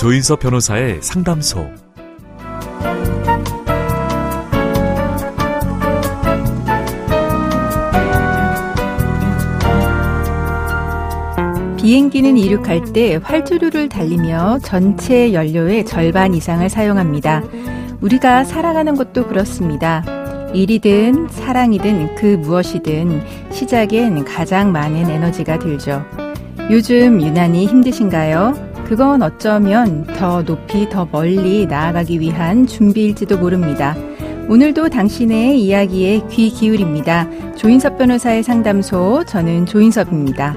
조인섭 변호사의 상담소. 비행기는 이륙할 때 활주로를 달리며 전체 연료의 절반 이상을 사용합니다. 우리가 살아가는 것도 그렇습니다. 일이든 사랑이든 그 무엇이든 시작엔 가장 많은 에너지가 들죠. 요즘 유난히 힘드신가요? 그건 어쩌면 더 높이 더 멀리 나아가기 위한 준비일지도 모릅니다. 오늘도 당신의 이야기에 귀 기울입니다. 조인섭 변호사의 상담소, 저는 조인섭입니다.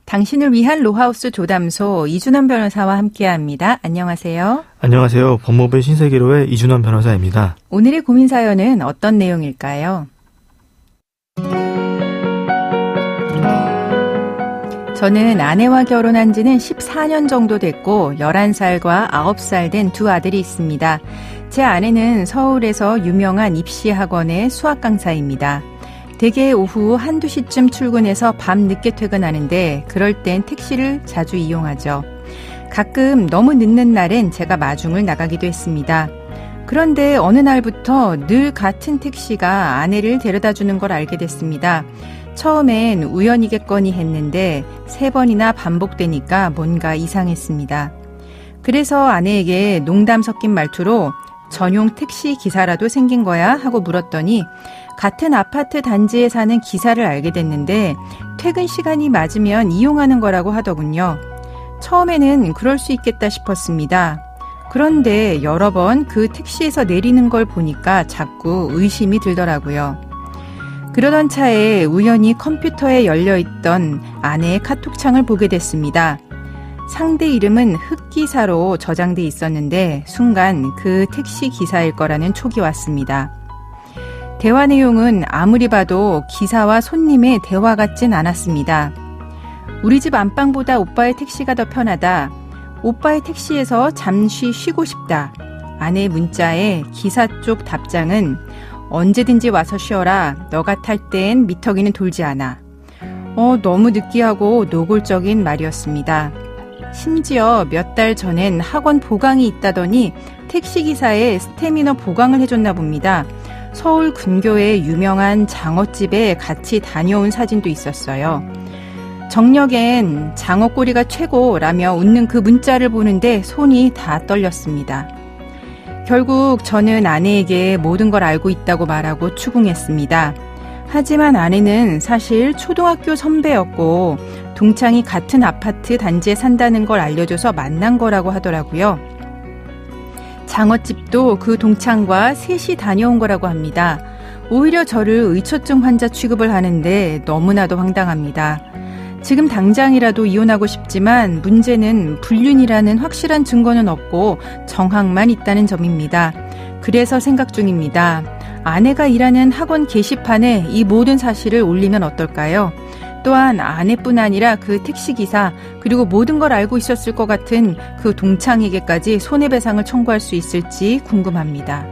당신을 위한 로하우스 조담소 이준원 변호사와 함께합니다. 안녕하세요. 안녕하세요. 법무부 신세계로의 이준원 변호사입니다. 오늘의 고민 사연은 어떤 내용일까요? 저는 아내와 결혼한 지는 14년 정도 됐고 11살과 9살 된 두 아들이 있습니다. 제 아내는 서울에서 유명한 입시학원의 수학 강사입니다. 대개 오후 1, 2시쯤 출근해서 밤 늦게 퇴근하는데 그럴 땐 택시를 자주 이용하죠. 가끔 너무 늦는 날엔 제가 마중을 나가기도 했습니다. 그런데 어느 날부터 늘 같은 택시가 아내를 데려다주는 걸 알게 됐습니다. 처음엔 우연이겠거니 했는데 3번이나 반복되니까 뭔가 이상했습니다. 그래서 아내에게 농담 섞인 말투로 전용 택시 기사라도 생긴 거야? 하고 물었더니 같은 아파트 단지에 사는 기사를 알게 됐는데 퇴근 시간이 맞으면 이용하는 거라고 하더군요. 처음에는 그럴 수 있겠다 싶었습니다. 그런데 여러 번 그 택시에서 내리는 걸 보니까 자꾸 의심이 들더라고요. 그러던 차에 우연히 컴퓨터에 열려있던 아내의 카톡창을 보게 됐습니다. 상대 이름은 흑기사로 저장돼 있었는데 순간 그 택시 기사일 거라는 촉이 왔습니다. 대화 내용은 아무리 봐도 기사와 손님의 대화 같진 않았습니다. 우리 집 안방보다 오빠의 택시가 더 편하다. 오빠의 택시에서 잠시 쉬고 싶다. 아내의 문자에 기사 쪽 답장은 언제든지 와서 쉬어라. 너가 탈 땐 미터기는 돌지 않아. 너무 느끼하고 노골적인 말이었습니다. 심지어 몇 달 전엔 학원 보강이 있다더니 택시기사에 스태미너 보강을 해줬나 봅니다. 서울 근교의 유명한 장어집에 같이 다녀온 사진도 있었어요. 정력엔 장어꼬리가 최고라며 웃는 그 문자를 보는데 손이 다 떨렸습니다. 결국 저는 아내에게 모든 걸 알고 있다고 말하고 추궁했습니다. 하지만 아내는 사실 초등학교 선배였고 동창이 같은 아파트 단지에 산다는 걸 알려줘서 만난 거라고 하더라고요. 장어집도 그 동창과 셋이 다녀온 거라고 합니다. 오히려 저를 의처증 환자 취급을 하는데 너무나도 황당합니다. 지금 당장이라도 이혼하고 싶지만 문제는 불륜이라는 확실한 증거는 없고 정황만 있다는 점입니다. 그래서 생각 중입니다. 아내가 일하는 학원 게시판에 이 모든 사실을 올리면 어떨까요? 또한 아내뿐 아니라 그 택시기사 그리고 모든 걸 알고 있었을 것 같은 그 동창에게까지 손해배상을 청구할 수 있을지 궁금합니다.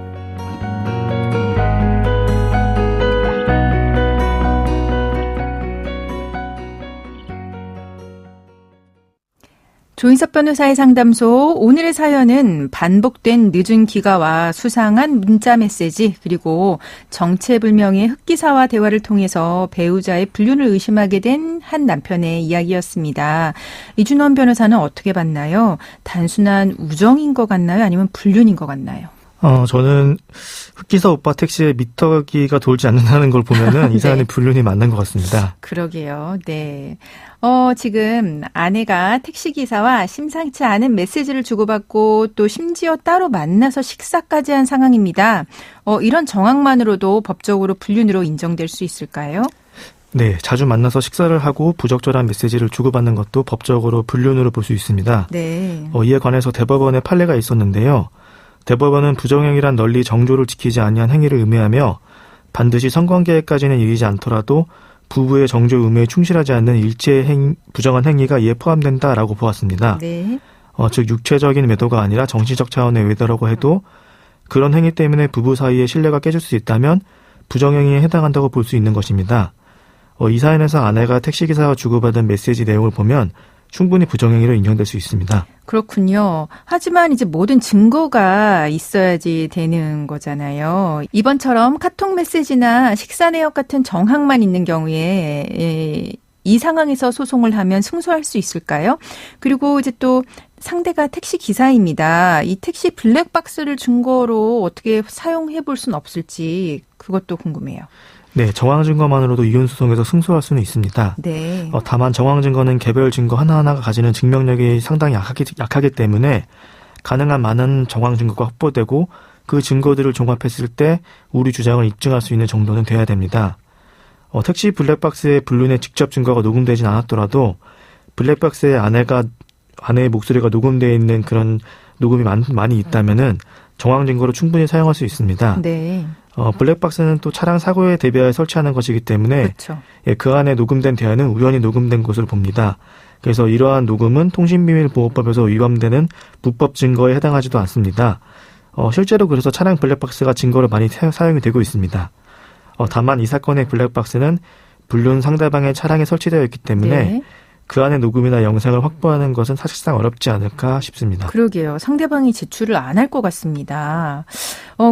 조인섭 변호사의 상담소, 오늘의 사연은 반복된 늦은 귀가와 수상한 문자 메시지 그리고 정체불명의 흑기사와 대화를 통해서 배우자의 불륜을 의심하게 된 한 남편의 이야기였습니다. 이준원 변호사는 어떻게 봤나요? 단순한 우정인 것 같나요? 아니면 불륜인 것 같나요? 저는 흑기사 오빠 택시에 미터기가 돌지 않는다는 걸 보면은 이 사연이 네. 불륜이 맞는 것 같습니다. 그러게요. 네. 지금 아내가 택시기사와 심상치 않은 메시지를 주고받고 또 심지어 따로 만나서 식사까지 한 상황입니다. 이런 정황만으로도 법적으로 불륜으로 인정될 수 있을까요? 네, 자주 만나서 식사를 하고 부적절한 메시지를 주고받는 것도 법적으로 불륜으로 볼 수 있습니다. 네. 이에 관해서 대법원에 판례가 있었는데요. 대법원은 부정행위란 널리 정조를 지키지 아니한 행위를 의미하며 반드시 성관계까지는 이르지 않더라도 부부의 정조 의무에 충실하지 않는 일체의 부정한 행위가 이에 포함된다라고 보았습니다. 네. 즉 육체적인 외도가 아니라 정신적 차원의 외도라고 해도 그런 행위 때문에 부부 사이의 신뢰가 깨질 수 있다면 부정행위에 해당한다고 볼 수 있는 것입니다. 이 사연에서 아내가 택시기사와 주고받은 메시지 내용을 보면 충분히 부정행위로 인정될 수 있습니다. 그렇군요. 하지만 이제 모든 증거가 있어야지 되는 거잖아요. 이번처럼 카톡 메시지나 식사 내역 같은 정황만 있는 경우에 이 상황에서 소송을 하면 승소할 수 있을까요? 그리고 이제 또 상대가 택시 기사입니다. 이 택시 블랙박스를 증거로 어떻게 사용해 볼 수는 없을지 그것도 궁금해요. 네, 정황 증거만으로도 이혼 소송에서 승소할 수는 있습니다. 네. 다만 정황 증거는 개별 증거 하나하나가 가지는 증명력이 상당히 약하기 때문에 가능한 많은 정황 증거가 확보되고 그 증거들을 종합했을 때 우리 주장을 입증할 수 있는 정도는 돼야 됩니다. 택시 블랙박스의 불륜의 직접 증거가 녹음되진 않았더라도 블랙박스에 아내의 목소리가 녹음되어 있는 그런 녹음이 많이 있다면은 정황 증거로 충분히 사용할 수 있습니다. 네. 블랙박스는 또 차량 사고에 대비하여 설치하는 것이기 때문에 그렇죠. 그 안에 녹음된 대화는 우연히 녹음된 것으로 봅니다. 그래서 이러한 녹음은 통신비밀보호법에서 위반되는 불법 증거에 해당하지도 않습니다. 실제로 그래서 차량 블랙박스가 증거로 많이 사용이 되고 있습니다. 다만 이 사건의 블랙박스는 불륜 상대방의 차량에 설치되어 있기 때문에 네. 그 안에 녹음이나 영상을 확보하는 것은 사실상 어렵지 않을까 싶습니다. 그러게요. 상대방이 제출을 안 할 것 같습니다.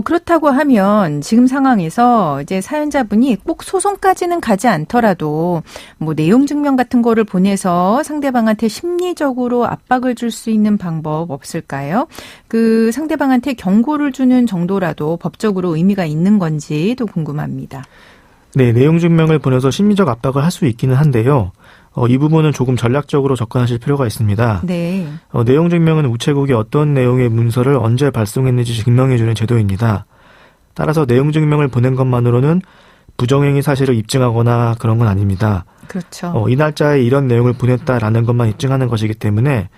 그렇다고 하면 지금 상황에서 이제 사연자분이 꼭 소송까지는 가지 않더라도 뭐 내용 증명 같은 거를 보내서 상대방한테 심리적으로 압박을 줄 수 있는 방법 없을까요? 그 상대방한테 경고를 주는 정도라도 법적으로 의미가 있는 건지도 궁금합니다. 네, 내용 증명을 보내서 심리적 압박을 할 수 있기는 한데요. 이 부분은 조금 전략적으로 접근하실 필요가 있습니다. 네. 내용 증명은 우체국이 어떤 내용의 문서를 언제 발송했는지 증명해주는 제도입니다. 따라서 내용 증명을 보낸 것만으로는 부정행위 사실을 입증하거나 그런 건 아닙니다. 그렇죠. 이 날짜에 이런 내용을 보냈다라는 것만 입증하는 것이기 때문에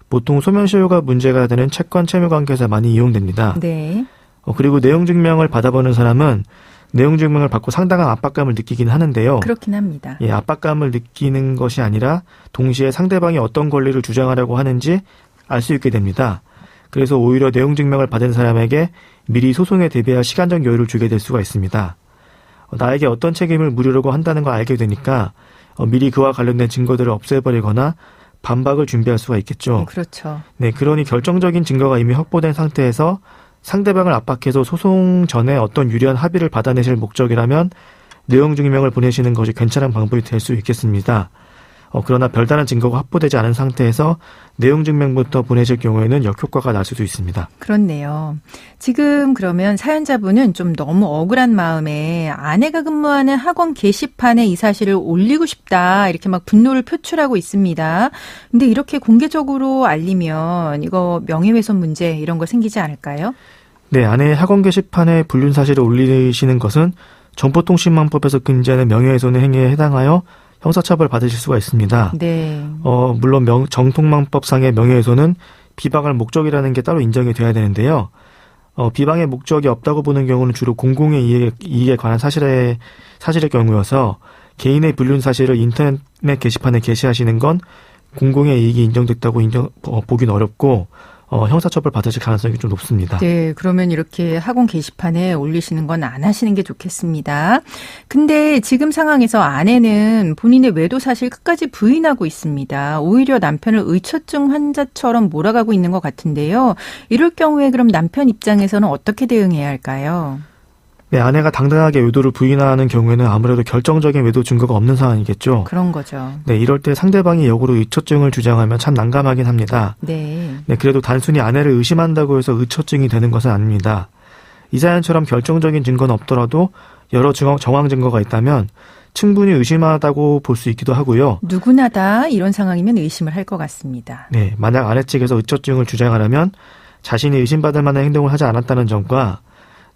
보통 소멸시효가 문제가 되는 채권 채무 관계에서 많이 이용됩니다. 네. 그리고 내용 증명을 받아보는 사람은 내용 증명을 받고 상당한 압박감을 느끼긴 하는데요. 그렇긴 합니다. 압박감을 느끼는 것이 아니라 동시에 상대방이 어떤 권리를 주장하려고 하는지 알 수 있게 됩니다. 그래서 오히려 내용 증명을 받은 사람에게 미리 소송에 대비할 시간적 여유를 주게 될 수가 있습니다. 나에게 어떤 책임을 물으려고 한다는 걸 알게 되니까 미리 그와 관련된 증거들을 없애버리거나 반박을 준비할 수가 있겠죠. 그렇죠. 네, 그러니 결정적인 증거가 이미 확보된 상태에서 상대방을 압박해서 소송 전에 어떤 유리한 합의를 받아내실 목적이라면 내용 증명을 보내시는 것이 괜찮은 방법이 될 수 있겠습니다. 그러나 별다른 증거가 확보되지 않은 상태에서 내용 증명부터 보내실 경우에는 역효과가 날 수도 있습니다. 그렇네요. 지금 그러면 사연자분은 좀 너무 억울한 마음에 아내가 근무하는 학원 게시판에 이 사실을 올리고 싶다 이렇게 막 분노를 표출하고 있습니다. 근데 이렇게 공개적으로 알리면 이거 명예훼손 문제 이런 거 생기지 않을까요? 네, 아내의 학원 게시판에 불륜 사실을 올리시는 것은 정보통신망법에서 금지하는 명예훼손의 행위에 해당하여 형사처벌 받으실 수가 있습니다. 네. 물론 정통망법상의 명예훼손은 비방할 목적이라는 게 따로 인정이 돼야 되는데요. 비방의 목적이 없다고 보는 경우는 주로 공공의 이익에 관한 사실의 경우여서 개인의 불륜 사실을 인터넷 게시판에 게시하시는 건 공공의 이익이 인정됐다고 보긴 어렵고 형사처벌 받으실 가능성이 좀 높습니다. 네, 그러면 이렇게 학원 게시판에 올리시는 건 안 하시는 게 좋겠습니다. 근데 지금 상황에서 아내는 본인의 외도 사실 끝까지 부인하고 있습니다. 오히려 남편을 의처증 환자처럼 몰아가고 있는 것 같은데요. 이럴 경우에 그럼 남편 입장에서는 어떻게 대응해야 할까요? 네, 아내가 당당하게 외도를 부인하는 경우에는 아무래도 결정적인 외도 증거가 없는 상황이겠죠. 그런 거죠. 네, 이럴 때 상대방이 역으로 의처증을 주장하면 참 난감하긴 합니다. 네. 네, 그래도 단순히 아내를 의심한다고 해서 의처증이 되는 것은 아닙니다. 이 사연처럼 결정적인 증거는 없더라도 여러 정황 증거가 있다면 충분히 의심하다고 볼 수 있기도 하고요. 누구나 다 이런 상황이면 의심을 할 것 같습니다. 네, 만약 아내 측에서 의처증을 주장하려면 자신이 의심받을 만한 행동을 하지 않았다는 점과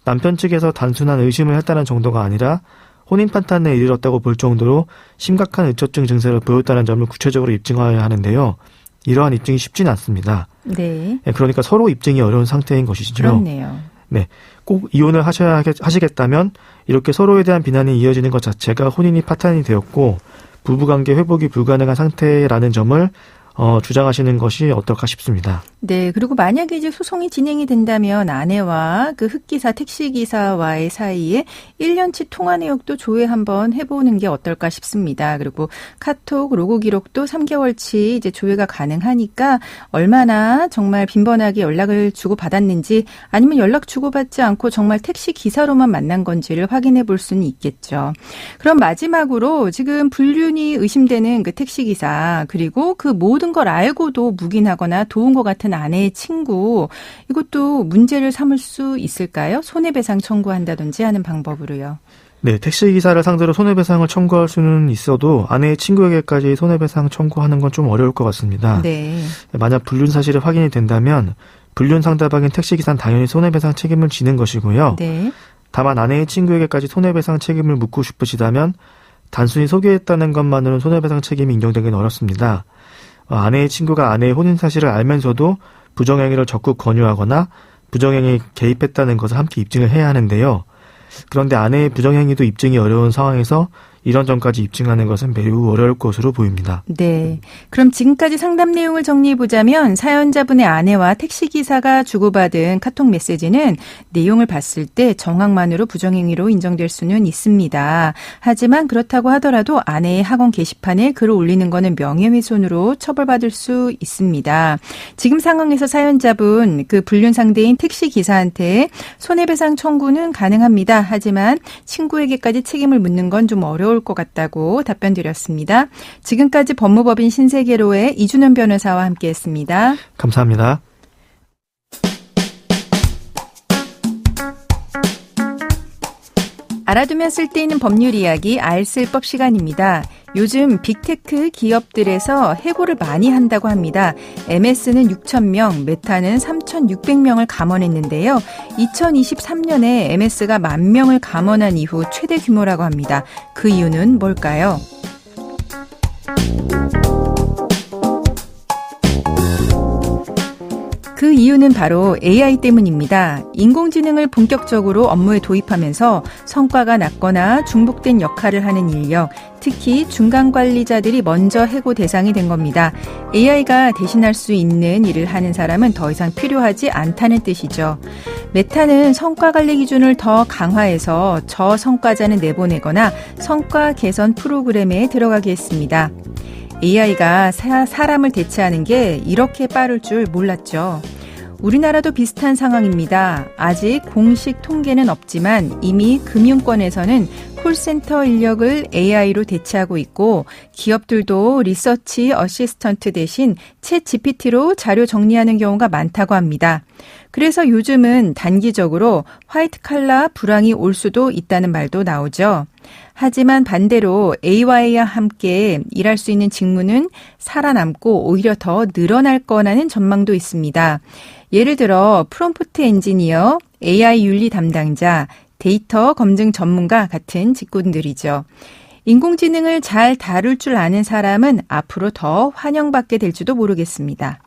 남편 측에서 단순한 의심을 했다는 정도가 아니라 혼인 판단에 이르렀다고 볼 정도로 심각한 의처증 증세를 보였다는 점을 구체적으로 입증해야 하는데요. 이러한 입증이 쉽지는 않습니다. 네. 그러니까 서로 입증이 어려운 상태인 것이죠. 그렇네요. 네, 꼭 이혼을 하시겠다면 이렇게 서로에 대한 비난이 이어지는 것 자체가 혼인이 파탄이 되었고 부부관계 회복이 불가능한 상태라는 점을 주장하시는 것이 어떨까 싶습니다. 네, 그리고 만약에 이제 소송이 진행이 된다면 아내와 그 흑기사, 택시기사와의 사이에 1년치 통화 내역도 조회 한번 해보는 게 어떨까 싶습니다. 그리고 카톡, 로고 기록도 3개월치 이제 조회가 가능하니까 얼마나 정말 빈번하게 연락을 주고받았는지 아니면 연락 주고받지 않고 정말 택시기사로만 만난 건지를 확인해 볼 수는 있겠죠. 그럼 마지막으로 지금 불륜이 의심되는 그 택시기사 그리고 그 모든 걸 알고도 묵인하거나 도운 것 같은 아내의 친구 이것도 문제를 삼을 수 있을까요? 손해배상 청구한다든지 하는 방법으로요. 네, 택시기사를 상대로 손해배상을 청구할 수는 있어도 아내의 친구에게까지 손해배상 청구하는 건 좀 어려울 것 같습니다. 네. 만약 불륜 사실이 확인이 된다면 불륜 상대방인 택시기사는 당연히 손해배상 책임을 지는 것이고요. 네. 다만 아내의 친구에게까지 손해배상 책임을 묻고 싶으시다면 단순히 소개했다는 것만으로는 손해배상 책임이 인정되기는 어렵습니다. 아내의 친구가 아내의 혼인 사실을 알면서도 부정행위를 적극 권유하거나 부정행위에 개입했다는 것을 함께 입증을 해야 하는데요. 그런데 아내의 부정행위도 입증이 어려운 상황에서 이런 점까지 입증하는 것은 매우 어려울 것으로 보입니다. 네. 그럼 지금까지 상담 내용을 정리해보자면 사연자분의 아내와 택시기사가 주고받은 카톡 메시지는 내용을 봤을 때 정황만으로 부정행위로 인정될 수는 있습니다. 하지만 그렇다고 하더라도 아내의 학원 게시판에 글을 올리는 것은 명예훼손으로 처벌받을 수 있습니다. 지금 상황에서 사연자분 그 불륜 상대인 택시기사한테 손해배상 청구는 가능합니다. 하지만 친구에게까지 책임을 묻는 건 좀 어려울 것 같다고 답변 드렸습니다. 지금까지 법무법인 신세계로의 이준현 변호사와 함께했습니다. 감사합니다. 알아두면 쓸데있는 법률 이야기 알쓸법 시간입니다. 요즘 빅테크 기업들에서 해고를 많이 한다고 합니다. MS는 6,000명, 메타는 3,600명을 감원했는데요. 2023년에 MS가 10,000명을 감원한 이후 최대 규모라고 합니다. 그 이유는 뭘까요? 그 이유는 바로 AI 때문입니다. 인공지능을 본격적으로 업무에 도입하면서 성과가 낮거나 중복된 역할을 하는 인력, 특히 중간 관리자들이 먼저 해고 대상이 된 겁니다. AI가 대신할 수 있는 일을 하는 사람은 더 이상 필요하지 않다는 뜻이죠. 메타는 성과 관리 기준을 더 강화해서 저성과자는 내보내거나 성과 개선 프로그램에 들어가게 했습니다. AI가 사람을 대체하는 게 이렇게 빠를 줄 몰랐죠. 우리나라도 비슷한 상황입니다. 아직 공식 통계는 없지만 이미 금융권에서는 콜센터 인력을 AI로 대체하고 있고 기업들도 리서치 어시스턴트 대신 챗 GPT로 자료 정리하는 경우가 많다고 합니다. 그래서 요즘은 단기적으로 화이트 칼라 불황이 올 수도 있다는 말도 나오죠. 하지만 반대로 AI와 함께 일할 수 있는 직무는 살아남고 오히려 더 늘어날 거라는 전망도 있습니다. 예를 들어 프롬프트 엔지니어, AI 윤리 담당자, 데이터 검증 전문가 같은 직군들이죠. 인공지능을 잘 다룰 줄 아는 사람은 앞으로 더 환영받게 될지도 모르겠습니다.